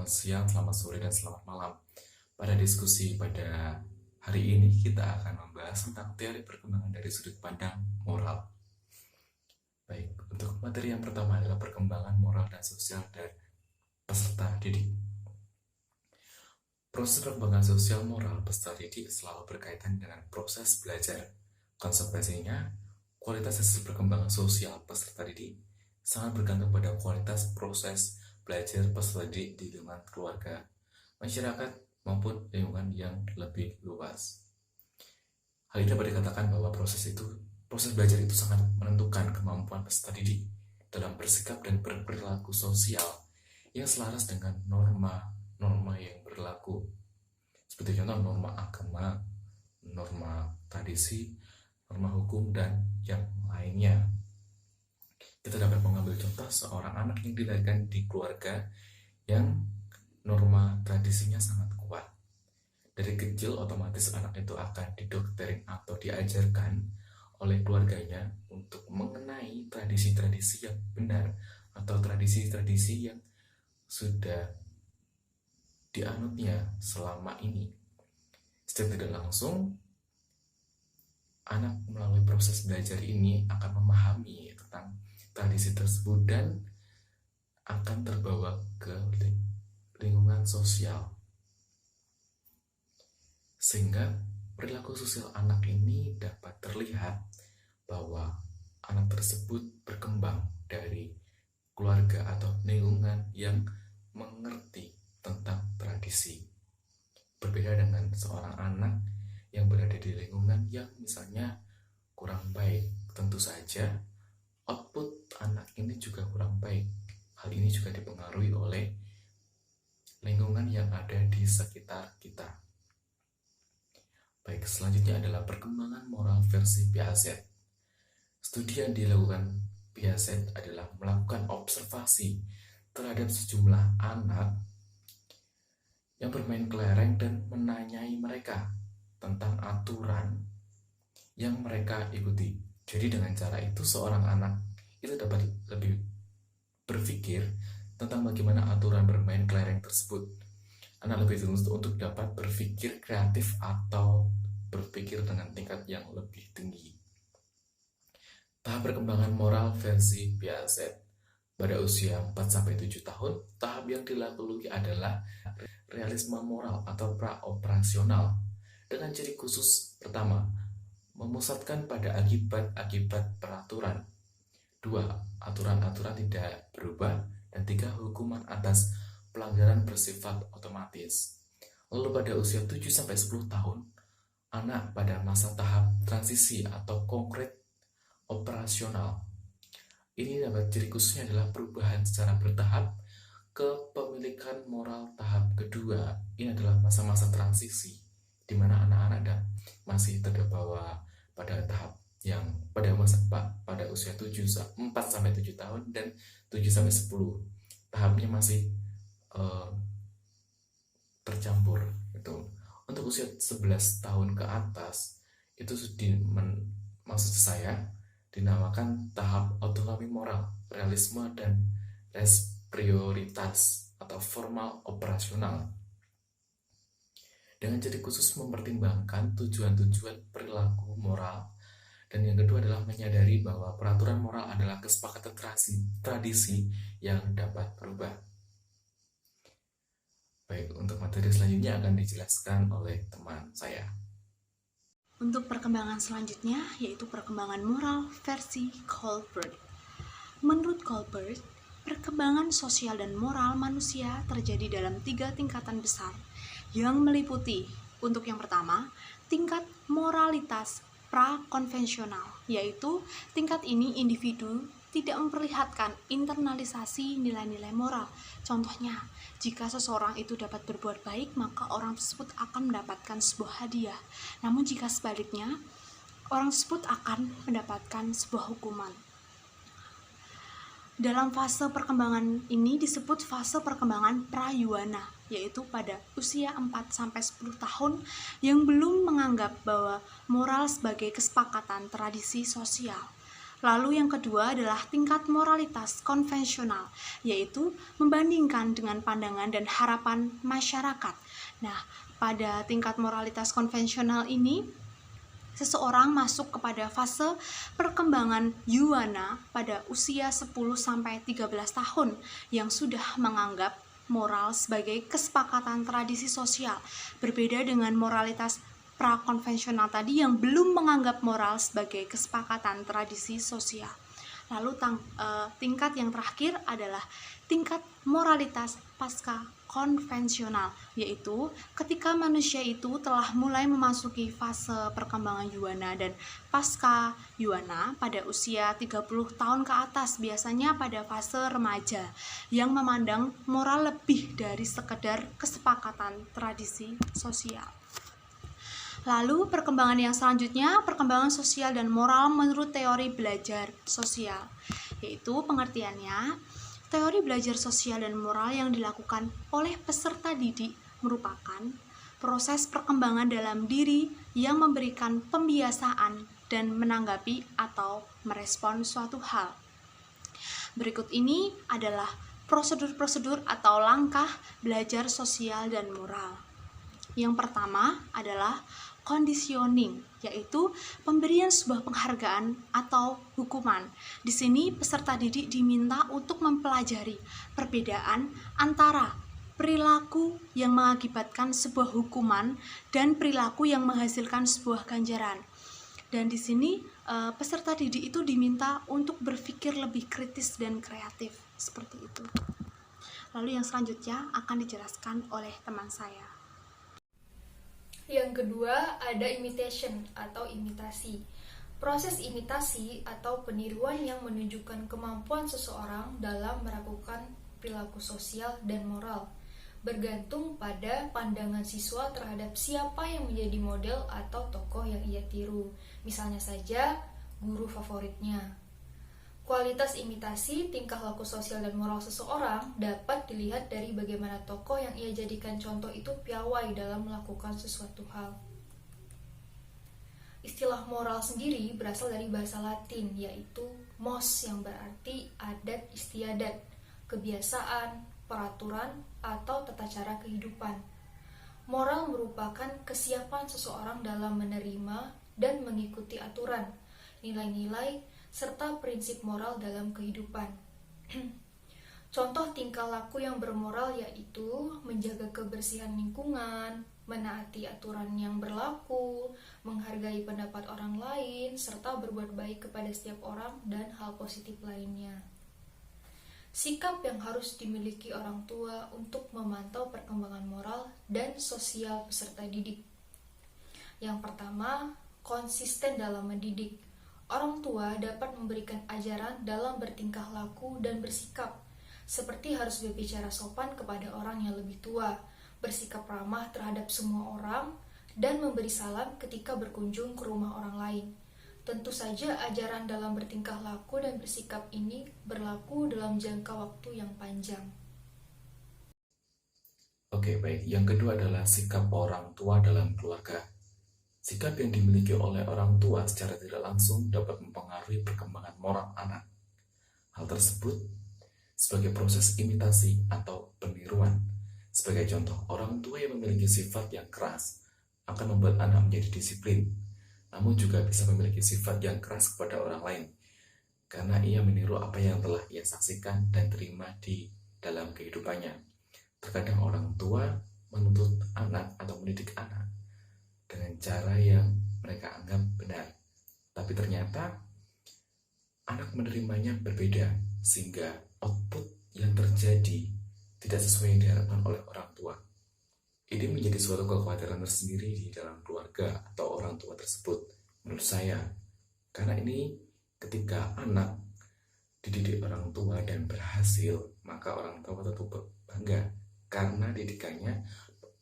selamat siang, selamat sore, dan selamat malam. Pada diskusi pada hari ini kita akan membahas tentang teori perkembangan dari sudut pandang moral. Baik, untuk materi yang pertama adalah perkembangan moral dan sosial dari peserta didik. Proses perkembangan sosial moral peserta didik selalu berkaitan dengan proses belajar. Konsekuensinya, kualitas hasil perkembangan sosial peserta didik sangat bergantung pada kualitas proses belajar peserta didik di lingkungan keluarga, masyarakat, maupun lingkungan yang lebih luas. Hal ini dapat dikatakan bahwa proses belajar itu sangat menentukan kemampuan peserta didik dalam bersikap dan berperilaku sosial yang selaras dengan norma yang berlaku. Seperti contoh norma agama, norma tradisi, norma hukum, dan yang lainnya. Kita dapat mengambil contoh seorang anak yang dilahirkan di keluarga yang norma tradisinya sangat kuat. Dari kecil otomatis anak itu akan didoktrin atau diajarkan oleh keluarganya untuk mengenai tradisi-tradisi yang benar atau tradisi-tradisi yang sudah dianutnya selama ini. Secara tidak langsung, anak melalui proses belajar ini akan memahami tentang tradisi tersebut dan akan terbawa ke lingkungan sosial, sehingga perilaku sosial anak ini dapat terlihat bahwa anak tersebut berkembang dari keluarga atau lingkungan yang mengerti tentang tradisi. Berbeda dengan seorang anak yang berada di lingkungan yang misalnya kurang baik, tentu saja output anak ini juga kurang baik. Hal ini juga dipengaruhi oleh lingkungan yang ada di sekitar kita. Baik, selanjutnya adalah perkembangan moral versi Piaget. Studi yang dilakukan Piaget adalah melakukan observasi terhadap sejumlah anak yang bermain kelereng dan menanyai mereka tentang aturan yang mereka ikuti. Jadi dengan cara itu seorang anak itu dapat lebih berpikir tentang bagaimana aturan bermain kelereng tersebut. Anak lebih dituntut untuk dapat berpikir kreatif atau berpikir dengan tingkat yang lebih tinggi. Tahap perkembangan moral versi Piaget pada usia 4-7 tahun, tahap yang dilalui adalah realisme moral atau pra-operasional dengan ciri khusus pertama, memusatkan pada akibat-akibat peraturan. 2. Aturan-aturan tidak berubah. Dan 3. Hukuman atas pelanggaran bersifat otomatis. Lalu pada usia 7-10 tahun, anak pada masa tahap transisi atau konkret operasional. Ini dapat ciri khususnya adalah perubahan secara bertahap. Kepemilikan moral tahap kedua, ini adalah masa-masa transisi di mana anak-anak masih terbawa pada tahap yang pada usia 4-7 tahun dan 7-10 tahapnya masih tercampur itu. Untuk usia 11 tahun ke atas itu maksud saya dinamakan tahap otonomi moral, realisme, dan res prioritas atau formal operasional dengan ciri khusus mempertimbangkan tujuan-tujuan perilaku moral. Dan yang kedua adalah menyadari bahwa peraturan moral adalah kesepakatan tradisi yang dapat berubah. Baik, untuk materi selanjutnya akan dijelaskan oleh teman saya. Untuk perkembangan selanjutnya yaitu perkembangan moral versi Colbert. Menurut Colbert, perkembangan sosial dan moral manusia terjadi dalam 3 tingkatan besar yang meliputi, untuk yang pertama, tingkat moralitas pra-konvensional, yaitu tingkat ini individu tidak memperlihatkan internalisasi nilai-nilai moral. Contohnya, jika seseorang itu dapat berbuat baik, maka orang tersebut akan mendapatkan sebuah hadiah. Namun jika sebaliknya, orang tersebut akan mendapatkan sebuah hukuman. Dalam fase perkembangan ini disebut fase perkembangan prayuwana, yaitu pada usia 4-10 tahun yang belum menganggap bahwa moral sebagai kesepakatan tradisi sosial. Lalu yang kedua adalah tingkat moralitas konvensional, yaitu membandingkan dengan pandangan dan harapan masyarakat. Nah, pada tingkat moralitas konvensional ini, seseorang masuk kepada fase perkembangan Yuana pada usia 10-13 tahun yang sudah menganggap moral sebagai kesepakatan tradisi sosial, berbeda dengan moralitas prakonvensional tadi yang belum menganggap moral sebagai kesepakatan tradisi sosial. Lalu tingkat yang terakhir adalah tingkat moralitas pasca konvensional, yaitu ketika manusia itu telah mulai memasuki fase perkembangan Yuana dan pasca Yuana pada usia 30 tahun ke atas, biasanya pada fase remaja yang memandang moral lebih dari sekedar kesepakatan tradisi sosial. Lalu perkembangan yang selanjutnya, perkembangan sosial dan moral menurut teori belajar sosial, yaitu pengertiannya, teori belajar sosial dan moral yang dilakukan oleh peserta didik merupakan proses perkembangan dalam diri yang memberikan pembiasaan dan menanggapi atau merespon suatu hal. Berikut ini adalah prosedur-prosedur atau langkah belajar sosial dan moral. Yang pertama adalah conditioning, yaitu pemberian sebuah penghargaan atau hukuman. Di sini peserta didik diminta untuk mempelajari perbedaan antara perilaku yang mengakibatkan sebuah hukuman dan perilaku yang menghasilkan sebuah ganjaran. Dan di sini peserta didik itu diminta untuk berpikir lebih kritis dan kreatif, seperti itu. Lalu yang selanjutnya akan dijelaskan oleh teman saya. Yang kedua ada imitation atau imitasi. Proses imitasi atau peniruan yang menunjukkan kemampuan seseorang dalam melakukan perilaku sosial dan moral, bergantung pada pandangan siswa terhadap siapa yang menjadi model atau tokoh yang ia tiru. Misalnya saja guru favoritnya. Kualitas imitasi, tingkah laku sosial dan moral seseorang dapat dilihat dari bagaimana tokoh yang ia jadikan contoh itu piawai dalam melakukan sesuatu hal. Istilah moral sendiri berasal dari bahasa Latin, yaitu mos yang berarti adat istiadat, kebiasaan, peraturan, atau tata cara kehidupan. Moral merupakan kesiapan seseorang dalam menerima dan mengikuti aturan, nilai-nilai, serta prinsip moral dalam kehidupan. Contoh tingkah laku yang bermoral yaitu menjaga kebersihan lingkungan, menaati aturan yang berlaku, menghargai pendapat orang lain, serta berbuat baik kepada setiap orang dan hal positif lainnya. Sikap yang harus dimiliki orang tua untuk memantau perkembangan moral dan sosial peserta didik. Yang pertama, konsisten dalam mendidik. Orang tua dapat memberikan ajaran dalam bertingkah laku dan bersikap, seperti harus berbicara sopan kepada orang yang lebih tua, bersikap ramah terhadap semua orang, dan memberi salam ketika berkunjung ke rumah orang lain. Tentu saja ajaran dalam bertingkah laku dan bersikap ini berlaku dalam jangka waktu yang panjang. Oke, baik. Yang kedua adalah sikap orang tua dalam keluarga. Sikap yang dimiliki oleh orang tua secara tidak langsung dapat mempengaruhi perkembangan moral anak. Hal tersebut sebagai proses imitasi atau peniruan. Sebagai contoh, orang tua yang memiliki sifat yang keras akan membuat anak menjadi disiplin, namun juga bisa memiliki sifat yang keras kepada orang lain, karena ia meniru apa yang telah ia saksikan dan terima di dalam kehidupannya. Terkadang orang tua menuntut anak atau mendidik anak dengan cara yang mereka anggap benar, tapi ternyata anak menerimanya berbeda, sehingga output yang terjadi tidak sesuai yang diharapkan oleh orang tua. Ini menjadi suatu kekhawatiran tersendiri di dalam keluarga atau orang tua tersebut, menurut saya, karena ini ketika anak dididik orang tua dan berhasil, maka orang tua tentu bangga karena didikannya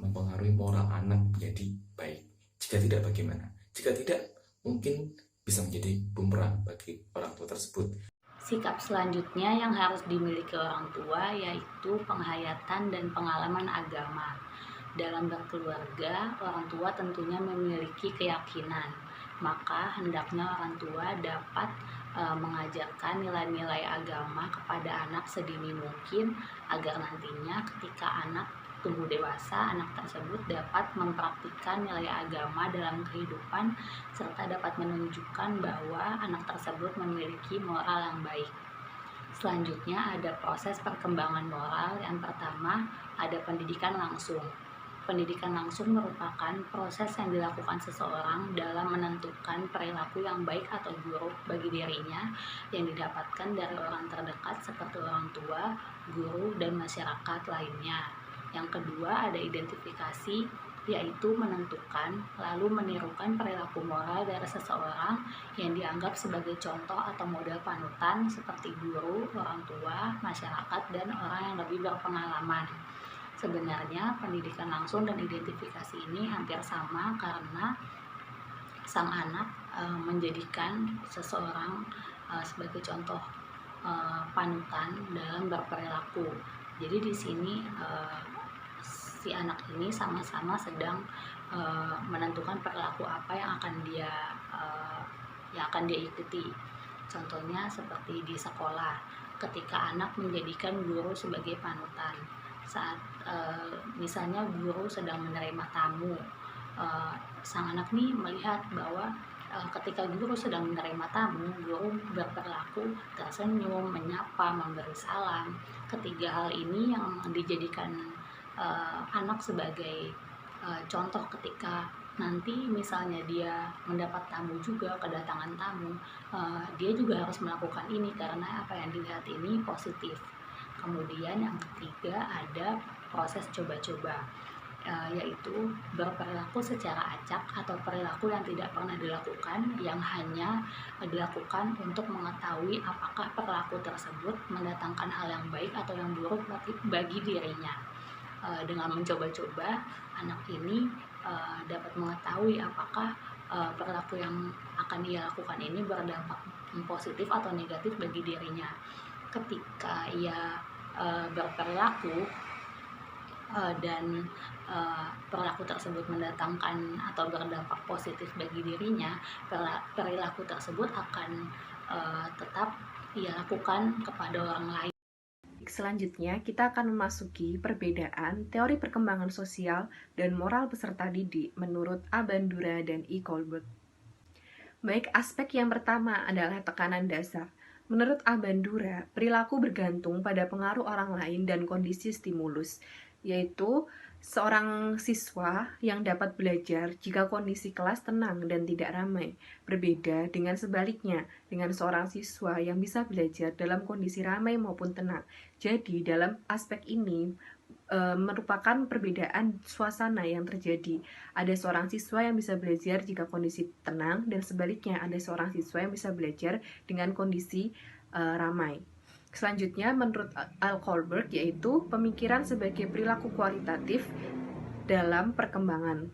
mempengaruhi moral anak menjadi baik. Jika tidak, bagaimana? Jika tidak, mungkin bisa menjadi bumerang bagi orang tua tersebut. Sikap selanjutnya yang harus dimiliki orang tua yaitu penghayatan dan pengalaman agama. Dalam berkeluarga, orang tua tentunya memiliki keyakinan, maka hendaknya orang tua dapat mengajarkan nilai-nilai agama kepada anak sedini mungkin agar nantinya ketika anak tumbuh dewasa, anak tersebut dapat mempraktikkan nilai agama dalam kehidupan serta dapat menunjukkan bahwa anak tersebut memiliki moral yang baik. Selanjutnya ada proses perkembangan moral. Yang pertama ada pendidikan langsung. Pendidikan langsung merupakan proses yang dilakukan seseorang dalam menentukan perilaku yang baik atau buruk bagi dirinya yang didapatkan dari orang terdekat seperti orang tua, guru, dan masyarakat lainnya. Yang kedua ada identifikasi, yaitu menentukan lalu menirukan perilaku moral dari seseorang yang dianggap sebagai contoh atau model panutan seperti guru, orang tua, masyarakat, dan orang yang lebih berpengalaman. Sebenarnya pendidikan langsung dan identifikasi ini hampir sama karena sang anak menjadikan seseorang sebagai contoh panutan dalam berperilaku. Jadi di sini si anak ini sama-sama sedang menentukan perilaku apa yang akan dia ikuti. Contohnya seperti di sekolah, ketika anak menjadikan guru sebagai panutan. Saat misalnya guru sedang menerima tamu, sang anak nih melihat bahwa ketika guru sedang menerima tamu, guru berperilaku tersenyum, menyapa, memberi salam. Ketiga hal ini yang dijadikan anak sebagai contoh ketika nanti misalnya dia mendapat tamu juga, kedatangan tamu, dia juga harus melakukan ini karena apa yang dilihat ini positif. Kemudian yang ketiga ada proses coba-coba, yaitu berperilaku secara acak atau perilaku yang tidak pernah dilakukan, yang hanya dilakukan untuk mengetahui apakah perilaku tersebut mendatangkan hal yang baik atau yang buruk bagi dirinya. Dengan mencoba-coba, anak ini dapat mengetahui apakah perilaku yang akan ia lakukan ini berdampak positif atau negatif bagi dirinya. Ketika ia berperilaku dan perilaku tersebut mendatangkan atau berdampak positif bagi dirinya, perilaku tersebut akan tetap ia lakukan kepada orang lain. Selanjutnya, kita akan memasuki perbedaan teori perkembangan sosial dan moral peserta didik menurut A. Bandura dan E. Colbert. Baik, aspek yang pertama adalah tekanan dasar. Menurut A. Bandura, perilaku bergantung pada pengaruh orang lain dan kondisi stimulus, yaitu seorang siswa yang dapat belajar jika kondisi kelas tenang dan tidak ramai, berbeda dengan sebaliknya dengan seorang siswa yang bisa belajar dalam kondisi ramai maupun tenang. Jadi dalam aspek ini merupakan perbedaan suasana yang terjadi. Ada seorang siswa yang bisa belajar jika kondisi tenang dan sebaliknya ada seorang siswa yang bisa belajar dengan kondisi ramai. Selanjutnya, menurut Al Colbert, yaitu pemikiran sebagai perilaku kualitatif dalam perkembangan.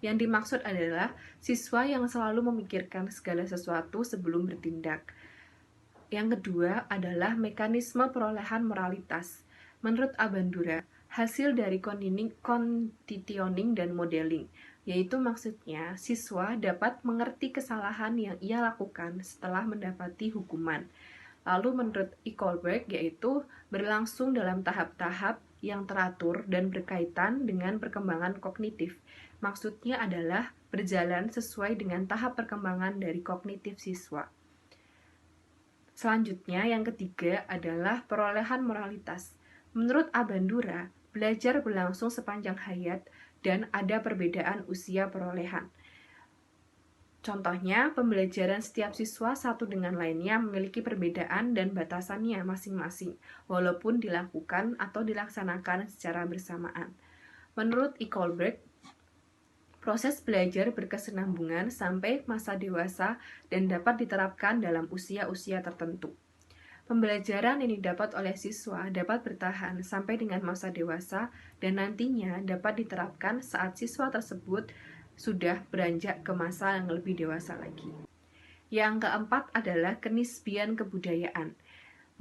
Yang dimaksud adalah siswa yang selalu memikirkan segala sesuatu sebelum bertindak. Yang kedua adalah mekanisme perolehan moralitas. Menurut A. Bandura, hasil dari conditioning dan modeling, yaitu maksudnya siswa dapat mengerti kesalahan yang ia lakukan setelah mendapati hukuman. Lalu menurut E. Colbert, yaitu berlangsung dalam tahap-tahap yang teratur dan berkaitan dengan perkembangan kognitif. Maksudnya adalah berjalan sesuai dengan tahap perkembangan dari kognitif siswa. Selanjutnya, yang ketiga adalah perolehan moralitas. Menurut A. Bandura, belajar berlangsung sepanjang hayat dan ada perbedaan usia perolehan. Contohnya, pembelajaran setiap siswa satu dengan lainnya memiliki perbedaan dan batasannya masing-masing, walaupun dilakukan atau dilaksanakan secara bersamaan. Menurut E. Colbert, proses belajar berkesinambungan sampai masa dewasa dan dapat diterapkan dalam usia-usia tertentu. Pembelajaran yang didapat oleh siswa dapat bertahan sampai dengan masa dewasa dan nantinya dapat diterapkan saat siswa tersebut sudah beranjak ke masa yang lebih dewasa lagi. Yang keempat adalah kenisbian kebudayaan.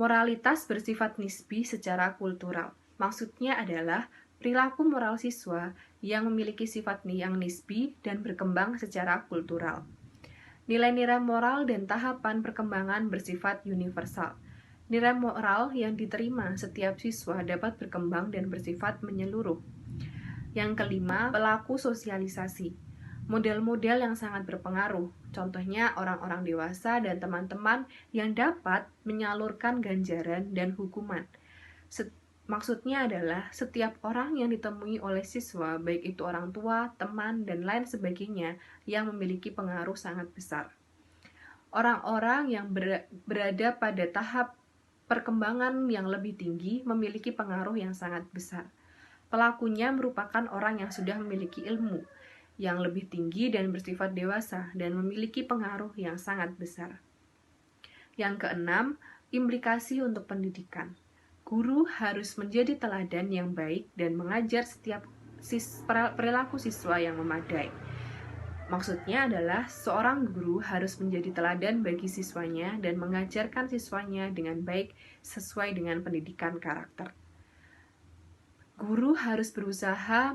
Moralitas bersifat nisbi secara kultural. Maksudnya adalah perilaku moral siswa yang memiliki sifat yang nisbi dan berkembang secara kultural. Nilai-nilai moral dan tahapan perkembangan bersifat universal. Nilai moral yang diterima setiap siswa dapat berkembang dan bersifat menyeluruh. Yang kelima, pelaku sosialisasi. Model-model yang sangat berpengaruh, contohnya orang-orang dewasa dan teman-teman yang dapat menyalurkan ganjaran dan hukuman. Maksudnya adalah setiap orang yang ditemui oleh siswa, baik itu orang tua, teman, dan lain sebagainya, yang memiliki pengaruh sangat besar. Orang-orang yang berada pada tahap perkembangan yang lebih tinggi memiliki pengaruh yang sangat besar. Pelakunya merupakan orang yang sudah memiliki ilmu yang lebih tinggi dan bersifat dewasa dan memiliki pengaruh yang sangat besar. Yang keenam, implikasi untuk pendidikan. Guru harus menjadi teladan yang baik dan mengajar setiap perilaku siswa yang memadai. Maksudnya adalah seorang guru harus menjadi teladan bagi siswanya dan mengajarkan siswanya dengan baik sesuai dengan pendidikan karakter. Guru harus berusaha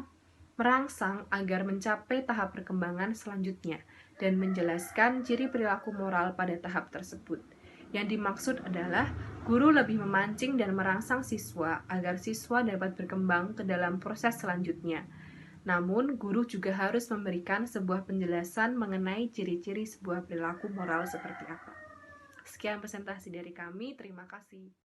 merangsang agar mencapai tahap perkembangan selanjutnya dan menjelaskan ciri perilaku moral pada tahap tersebut. Yang dimaksud adalah guru lebih memancing dan merangsang siswa agar siswa dapat berkembang ke dalam proses selanjutnya. Namun, guru juga harus memberikan sebuah penjelasan mengenai ciri-ciri sebuah perilaku moral seperti apa. Sekian presentasi dari kami, terima kasih.